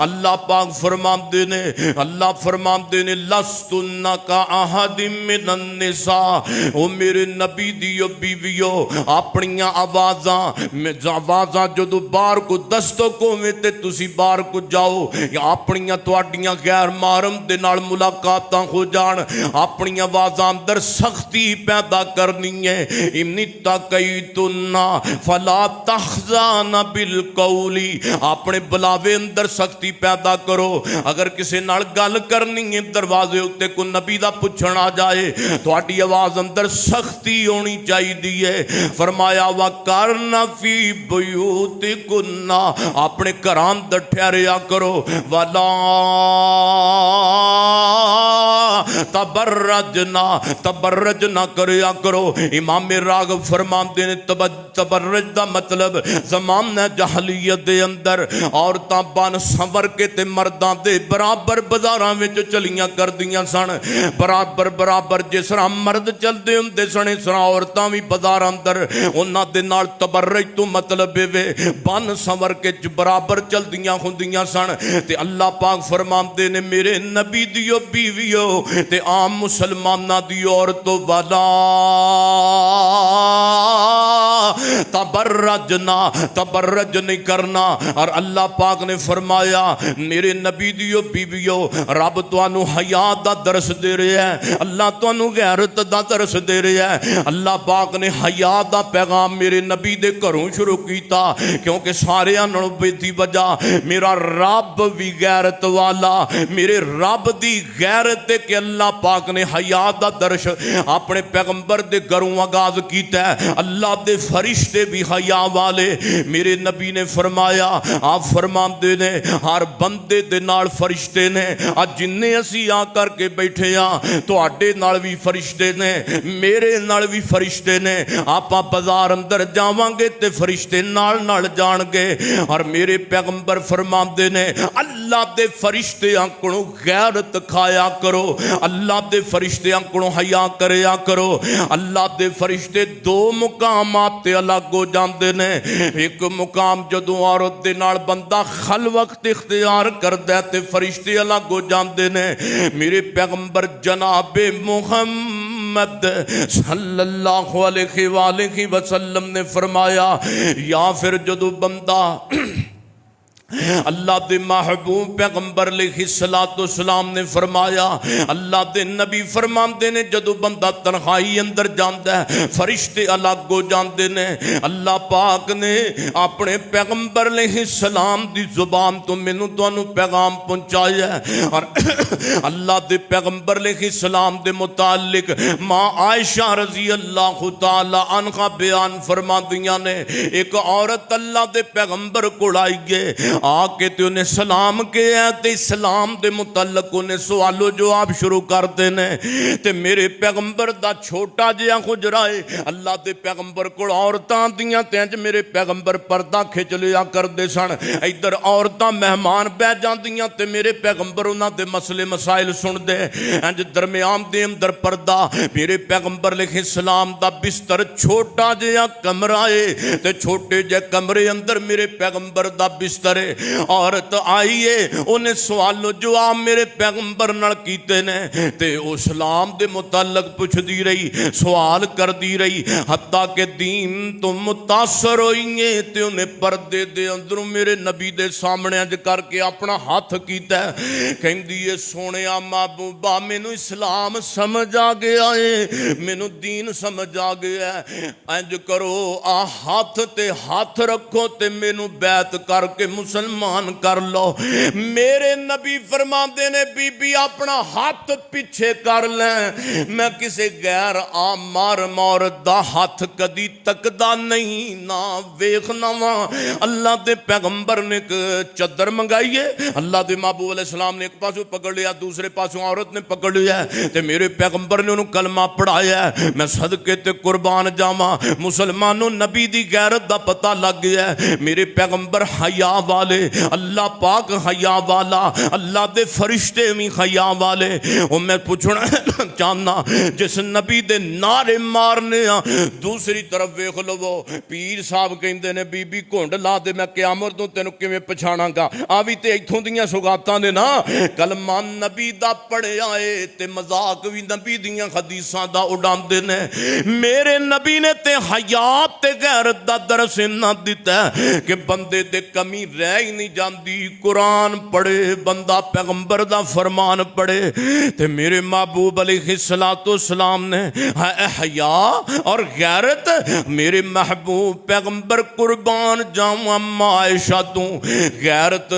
اللہ پاک فرماندے نے لستن کا احد من النساء، او میرے نبی دیو بیویو اپنیاں آوازاں جدو باہر کو دستو کوویں تے تسی باہر کو جاؤ یا اپنیاں تواڈیاں غیر محرم دے نال ملاقاتاں ہو جان، اپنی آوازاں اندر سختی پیدا کرنی ہے۔ امنی تقیتن فلا تخزان بالقول، اپنے بلاوے اندر سختی پیدا کرو۔ اگر کسی نال گل کرنی ہے دروازے اتے کو نبی دا پوچھن آ جائے تہاڈی آواز اندر سختی ہونی چاہیے۔ فرمایا وَقَرْنَ فِي بُيُوتِكُنَّ، اپنے گھراں اندر ٹھہریا کرو۔ وَلَا تبرج نہ کریا کرو۔ امام راغب فرماندے نے تبرج دا مطلب زمانہ جہلیت دے اندر عورتاں بن سنور کے تے مرداں دے برابر بازاراں وچ چلیاں کردیاں سن، برابر جس طرح مرد چلدے ہوندے سن اس طرح عورتاں وی بازاراں اندر انہاں دے نال تبرج تو مطلب اے بن سنور کے برابر چلدیاں ہوندیاں سن۔ تے اللہ پاک فرماندے نے میرے نبی دیو بیویو تے عام مسلمانہ دی عورتو والا تبرج نہیں کرنا۔ اور اللہ پاک نے فرمایا میرے نبی دیو بیویو رب توانو حیا دا درس دے رہا ہے، اللہ توانو غیرت دا درس دے رہا ہے۔ اللہ پاک نے حیا دا پیغام میرے نبی دے گھروں شروع کیتا، کیونکہ سارے انہوں بیتی وجہ میرا رب بھی غیرت والا، میرے رب دی غیرت ہے کہ اللہ پاک نے حیا دا درس اپنے پیغمبر دے گھروں آغاز کیتا ہے۔ اللہ دے فرشتے بھی حیا والے، میرے نبی نے فرمایا آپ فرماندے نے ہر بندے دے نال فرشتے نے، آج جنہیں اسی آ کر کے بیٹھے ہاں تو آڈے نال بھی فرشتے نے، میرے نال بھی فرشتے نے۔ آپاں بازار اندر جاواں گے تے فرشتے نال جان گے۔ اور میرے پیغمبر فرماندے نے اللہ دے فرشتے آنکڑوں غیرت کھایا کرو، اللہ دے فرشتے آنکڑوں حیا کریا کرو۔ اللہ دے فرشتے دو مقامات تے الگ ہو جاندے نے۔ ایک مقام جدوں عورت دے نال بندہ خلوت اختیار کردا تے فرشتے الگ ہو جاندے نے۔ میرے پیغمبر جناب محمد صلی اللہ علیہ وآلہ وسلم نے فرمایا یا پھر جدوں بندہ اللہ دے محبوب پیغمبر علیہ السلام نے فرمایا، اللہ دے نبی فرماندے نے جدو بندہ تنہائی اندر جاندا ہے فرشتے الگ ہو جاندے نے۔ اللہ پاک نے اپنے پیغمبر علیہ السلام دی زبان تو مینوں تانوں پیغام پہنچایا ہے۔ اور اللہ دے پیغمبر علیہ السلام دے متعلق ماں عائشہ رضی اللہ تعالی عنہا بیان فرماندیاں نے ایک عورت اللہ دے پیغمبر کو آئی گئے، آ کے تے انہیں سلام کیا تے اسلام دے متعلق انہیں سوال و جواب شروع کر دینے تے میرے پیغمبر دا چھوٹا جہاں خجرائے اللہ دے پیغمبر کو عورتاں دیاں تے انج میرے پیغمبر پردہ کھچ لیا کر دے سن، ادھر عورتاں مہمان بہ جاندیاں تے میرے پیغمبر انہاں دے مسئلے مسائل سن دے، انج درمیان دے اندر پردہ میرے پیغمبر علیہ السلام دا بستر چھوٹا جہاں کمرائے تے چھوٹے جے کمرے اندر میرے پیغمبر دا بستر ہے۔ عورت آئیے انہیں سوال و جواب میرے پیغمبر نال کیتے نے تے اسلام دے متعلق پوچھ دی رہی، سوال کر دی رہی، حتیٰ کہ دین تو متاثر ہوئیے تے انہیں پردے دے اندروں میرے نبی دے سامنے اج کر کے اپنا ہاتھ کیتا ہے، کہیں دیئے سونے محبوبہ مینوں اسلام سمجھ آ گیا ہے، مینوں دین سمجھ آ گیا ہے، انج کرو آ ہاتھ تے ہاتھ رکھو تے مینوں بیعت کر کے مسلمان کر لو۔ میرے نبی فرماندے نے بی بی اپنا ہاتھ پیچھے کر لیں، میں کسی غیر آمار مورد دا ہاتھ کدی تکدا نہیں نہ ویکھنا وا۔ اللہ دے پیغمبر نے ایک چادر منگائی ہے، اللہ دے محبوب علیہ السلام نے ایک پاسوں پکڑ لیا، دوسرے پاسوں عورت نے پکڑ لیا ہے تے میرے پیغمبر نے انہوں کلمہ پڑھایا ہے، میں صدقے تے قربان جاواں۔ مسلمانوں نبی دی غیرت دا پتہ لگ گیا ہے، میرے پیغمبر حیا والا والے، اللہ پاک حیا والا، اللہ دے فرشتے بھی حیا والے۔ اور میں پوچھنا چاہنا جس نبی دے نعرے مارنے دوسری طرف ویکھ لو پیر صاحب کہندے نے بی بی گھنڈ لا دے میں قیامت نوں تینوں کیویں پچھاڑاں گا، آ بھی تے ایتھوں دیاں سوغاتاں نے نا۔ کلمہ نبی دا پڑھیا اے تے مذاق بھی نبی دیاں حدیثاں دا اڈاندے نے۔ میرے نبی نے تے حیات تے غیرت دا درس نہ دتا ہے کہ بندے دے کمی رہ ہی نہیں جاندی۔ قرآن پڑھے بندہ پیغمبر دا فرمان پڑھے تے میرے محبوب علیہ السلام نے حیا اور غیرت میرے محبوب پیغمبر قربان جاواں ماں عائشہ تو غیرت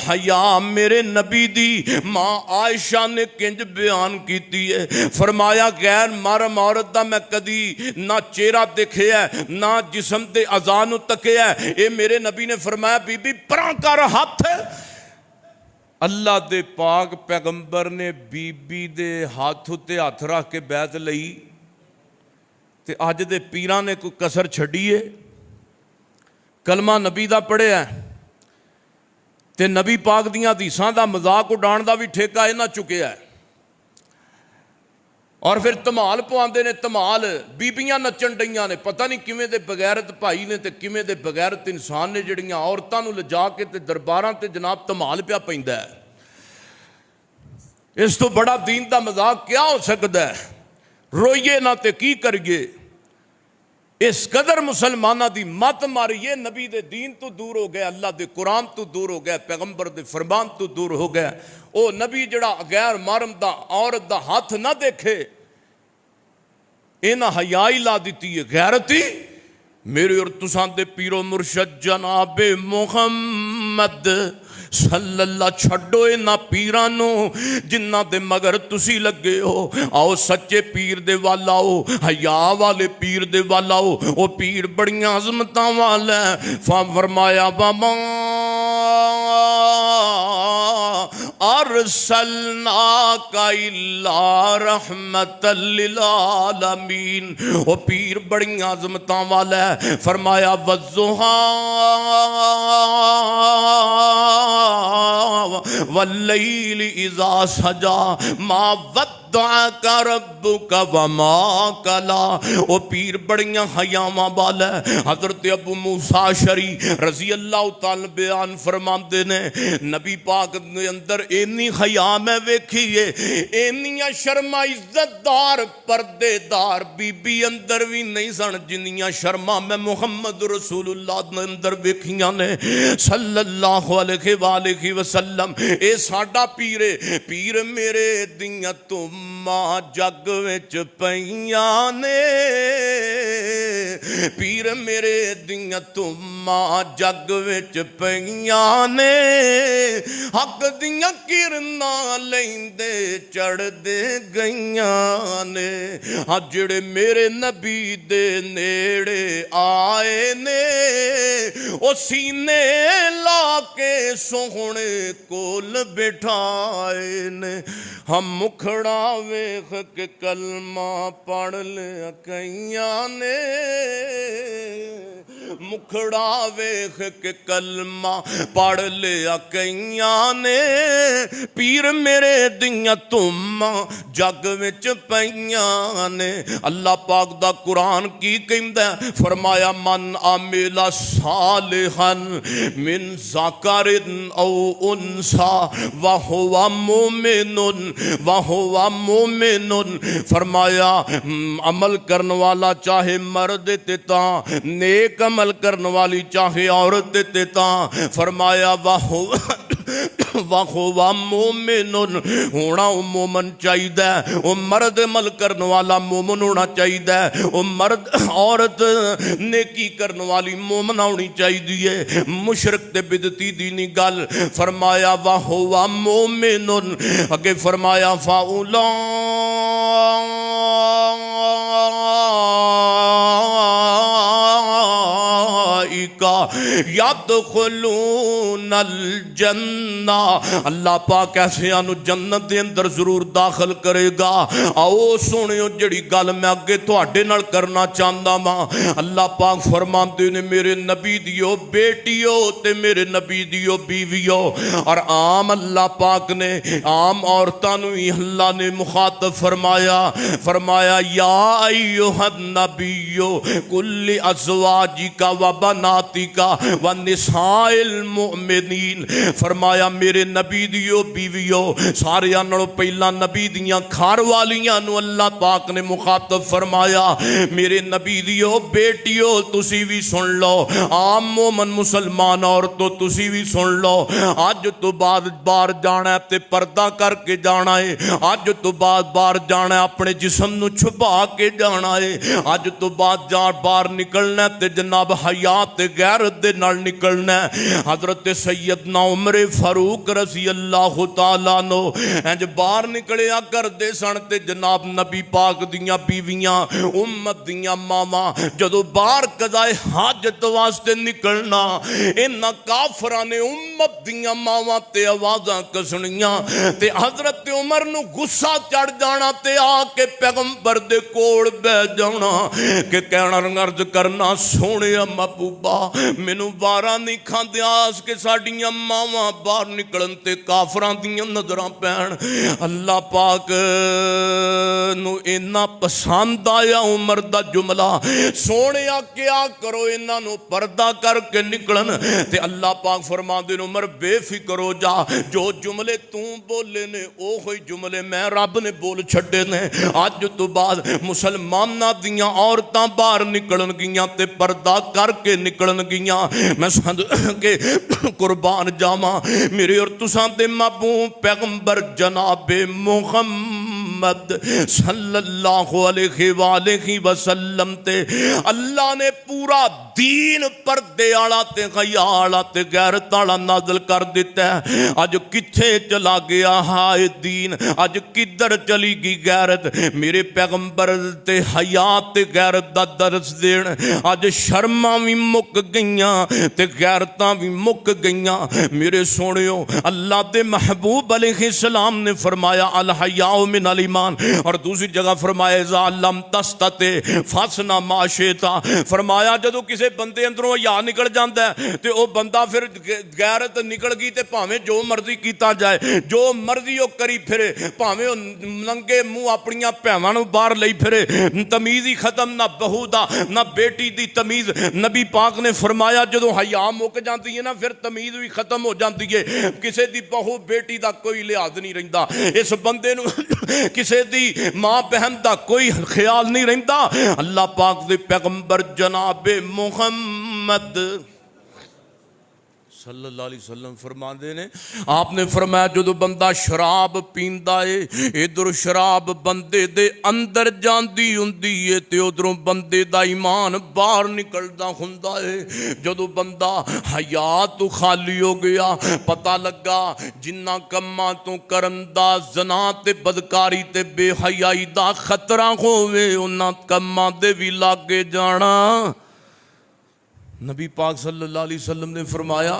حیا میرے نبی دی ماں عائشہ نے کنج بیان کیتی ہے۔ فرمایا غیر محرم عورت دا میں کدی نہ چہرہ دیکھے ہے نہ جسم دے اعضاء نوں تکے ہے۔ اے میرے نبی نے فرمایا بی بی پراں کر ہاتھ۔ اللہ دے پاک پیغمبر نے بی بی دے ہاتھ تے ہاتھ رکھ کے بیعت لئی تے اج دے پیراں نے کوئی کسر چھڈیے؟ کلمہ نبی دا پڑھیا ہے تے نبی پاک دیاں حدیثاں دا مذاق اڈان دا بھی ٹھیکہ اے نہ چکیا ہے، اور پھر تمال پواندے نے۔ تمال بیبیاں نچن ڈیاں نے، پتہ نہیں کیویں دے بغیرت بھائی نے تے کیویں دے بغیرت انسان نے جڑیاں عورتاں نوں لجا کے تے درباراں تے جناب تمال پیا پیندا ہے۔ اس تو بڑا دین دا مذاق کیا ہو سکدا ہے؟ روئیے نہ تے کی کریے؟ اس قدر مسلمانہ دی مت ماریے، نبی دے دین تو دور ہو گیا، اللہ دے قرآن تو دور ہو گیا، پیغمبر دے فرمان تو دور ہو گیا۔ او نبی جڑا غیر محرم دا عورت دا ہاتھ نہ دیکھے، اینا حیائی لا دیتی ہے غیرتی۔ میرے اور تساں دے پیرو مرشد جناب محمد صلی اللہ چھڑو اینا پیرانو جنہ دے مگر تسی لگے ہو، آؤ سچے پیر دے والا ہو، حیا والے پیر دے والا ہو۔ او پیر بڑیاں عظمتاں والا ہے۔ فرمایا وما ارسلناک الا رحمت للعالمین۔ او پیر بڑیاں عظمتاں والا ہے۔ فرمایا والضحیٰ واللیل اذا سجا ما ودعک ربک وما کلا۔ او پیر بڑیاں حیاواں والا ہے۔ حضرت ابو موسیٰ شری رضی اللہ تعالی بیان فرماندے نے نبی پاک نے اندر اینی حیا میں ویکھیے، اینیاں شرما عزت دار پردے دار بی بی اندر بھی نہیں سن جنیاں شرما میں محمد رسول اللہ نے اندر ویکھیاں نے صلی اللہ علیہ وآلہ وسلم۔ اے ساڈا پیرے پیر میرے دیاں تماں جگ وچ پیاں نے، پیر میرے دیاں تماں جگ وچ پیاں نے، حق دیاں کرناں لیندے چڑھ دے گئیاں نے۔ ہاں جڑے میرے نبی دے نیڑے آئے نے او سینے لا کے سوہنے کول بٹھائے نے۔ ہم مکھڑا ویکھ کے کلمہ پڑھ لیا کئیاں نے، مکھڑا ویکھ کے کلمہ پڑھ لیا کئیاں نے، پیر میرے دیاں تماں جگ وچ پیاں نے۔ اللہ پاک دا قرآن کی کہندا ہے؟ فرمایا من عمل صالحا من ذکر او انثی وہو مومن وہو مومن۔ فرمایا عمل کرن والا چاہے مرد تے تاں، نیک عمل کرن والی چاہے عورت تے تاں، فرمایا وہو مومن ہونا مومن چاہیدہ ہے، او مرد عمل کرن والا مومن ہونا چاہیدہ ہے، او مرد عورت نیکی کرن والی مومن ہونی چاہیدی ہے۔ مشرک تے بدعتی دی نہیں گل۔ فرمایا وہو مومن، اگے فرمایا فاولا یدخلون الجنہ، اللہ پاک ایسے نو جنت دے اندر ضرور داخل کرے گا۔ آؤ سونیو جڑی گل میں اگے تواڈے نال کرنا چاہندا واں، اللہ پاک فرماندے نے میرے نبی دیو بیٹیو تے میرے نبی دیو بیویو، اور عام اللہ پاک نے عام عورتاں نو ہی اللہ نے مخاطب فرمایا یا ایھا النبی کل ازواجک و بناتک و نساء المؤمنین، فرمایا میرے نبی دیو بیویو، سارے نالوں پہلا نبی دیاں گھر والیاں نو اللہ پاک نے مخاطب فرمایا، میرے نبی دیو بیٹیو تسی بھی سن لو، عام مومن مسلمان عورتوں تسی بھی سن لو، اج تو بعد بار جانا ہے تے پردہ کر کے جانا ہے، اج تو بعد بار جانا ہے اپنے جسم نو چھپا کے جانا ہے، اج تو بعد باہر نکلنا ہے تے جناب حیات غیرت دے نال نکلنا ہے۔ حضرت سیدنا عمر فاروق رضی اللہ تعالیٰ نو انج باہر نکلیا کردے سن تے جناب نبی پاک دیاں بیویاں امت دیاں ماواں جدو باہر قضائے حاجت واسطے نکلنا، انہاں کافراں نے امت دیاں ماواں تے آوازاں کسنیاں تے حضرت عمر نو غصہ چڑھ جانا تے آ کے پیغمبر دے کول بیٹھ جانا کہ کہنا عرض کرنا سونے محبوبا مینوں وارا نہیں کھاندیا اس کے ساڈیاں ماواں باہر نکلن تے کافراں دیاں نظراں پین۔ اللہ پاک نو اینا پسند آیا عمر دا جملہ، سونے کیا کرو انہاں نو پردہ کر کے نکلن تے اللہ پاک فرما دے عمر بے فکر ہو جا، جو جملے تو بولے نے اوہی جملے میں رب نے بول چھڑے نے۔ آج تو بعد مسلمانہ دیاں عورتاں باہر نکلن گیاں تے پردہ کر کے نکلن گیاں، میں سند کے قربان جاواں میرے اور تساں دے محبوب پیغمبر جناب محمد صلی اللہ علیہ وآلہ وسلم تے اللہ نے پورا دین پردے آلا تے غیالا تے غیرت آلا نازل کر دیتا ہے۔ آج کتھے چلا گیا ہائے دین، آج کدھر چلی گی غیرت، میرے پیغمبر تے حیات تے غیرت دا درس دین، آج شرماں بھی مک گئیاں تے غیرتاں بھی مک گئیاں۔ میرے سونیو اللہ دے محبوب علیہ السلام نے فرمایا الحیاء من الایمان، اور دوسری جگہ فرمایا اذا لم تستطع فاصنع ما شئت، فرمایا جدو کسے بندے اندروں حیا نکل جاندا ہے تے او بندہ پھر غیرت نکل گئی تے پاویں جو مرضی کیتا جائے، جو مرضی او کری پھرے، پاویں ننگے منہ اپنیاں بھیواں نوں باہر لئی پھرے، تمیز ہی ختم، نہ بہو دا نہ بیٹی دی تمیز۔ نبی پاک نے فرمایا جدو حیا مک جاندی ہے نا پھر تمیز بھی ختم ہو جاندی ہے، کسے دی بہو بیٹی دا کوئی لحاظ نہیں رہندا، اس بندے نو کسے دی ماں بہن دا کوئی خیال نہیں رہندا۔ اللہ پاک دے پیغمبر جناب محمد صلی اللہ علیہ وسلم فرماندے نے، آپ نے فرمایا جدو بندہ شراب پیندا ہے ادھر شراب بندے دے اندر جاندی ہوندی ہے تے ادھروں بندے دا ایمان باہر نکلدا ہوندا ہے۔ جدو بندہ حیا تو خالی ہو گیا، پتہ لگا جنہ کماں تو کرن دا زنا تے بدکاری تے بے حیائی دا خطرہ ہووے انہاں کماں دے وی لاگے جانا۔ نبی پاک صلی اللہ علیہ وسلم نے فرمایا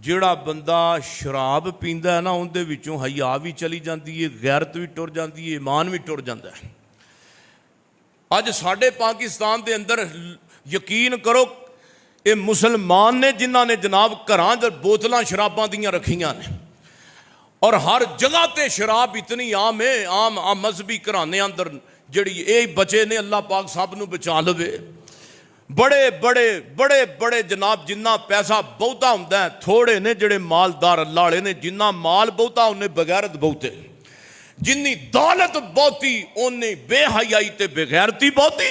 جڑا بندہ شراب پیندا ہے نا ان دے وچوں حیا بھی چلی جاندی ہے، غیرت بھی ٹر جاندی ہے، ایمان بھی ٹر جاندا ہے۔ اج ساڈے پاکستان دے اندر یقین کرو اے مسلمان نے جنہاں نے جناب گھراں دے بوتلاں شراباں دیاں رکھیاں نے، اور ہر جگہ تے شراب اتنی عام ہے، عام مذہبی گھرانے اندر جڑی اے بچے نے، اللہ پاک سب نو بچا لوے۔ بڑے بڑے بڑے بڑے جناب جنہ پیسہ بہتا ہوندا ہے، تھوڑے نے جڑے مالدار اللہ والے نے، جنہ مال بہتا انہیں بغیرت بہتے، جنی دولت بہتی انہیں بے حیائی تے بغیرتی بہتی۔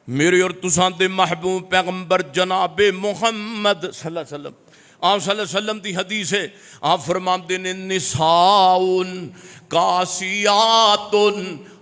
میرے اور تساں دے محبوب پیغمبر جناب محمد صلی اللہ علیہ وسلم، آپ صلی اللہ علیہ وسلم دی حدیث ہے، آپ فرماندے نے نساؤن کاسیاتن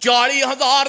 40,000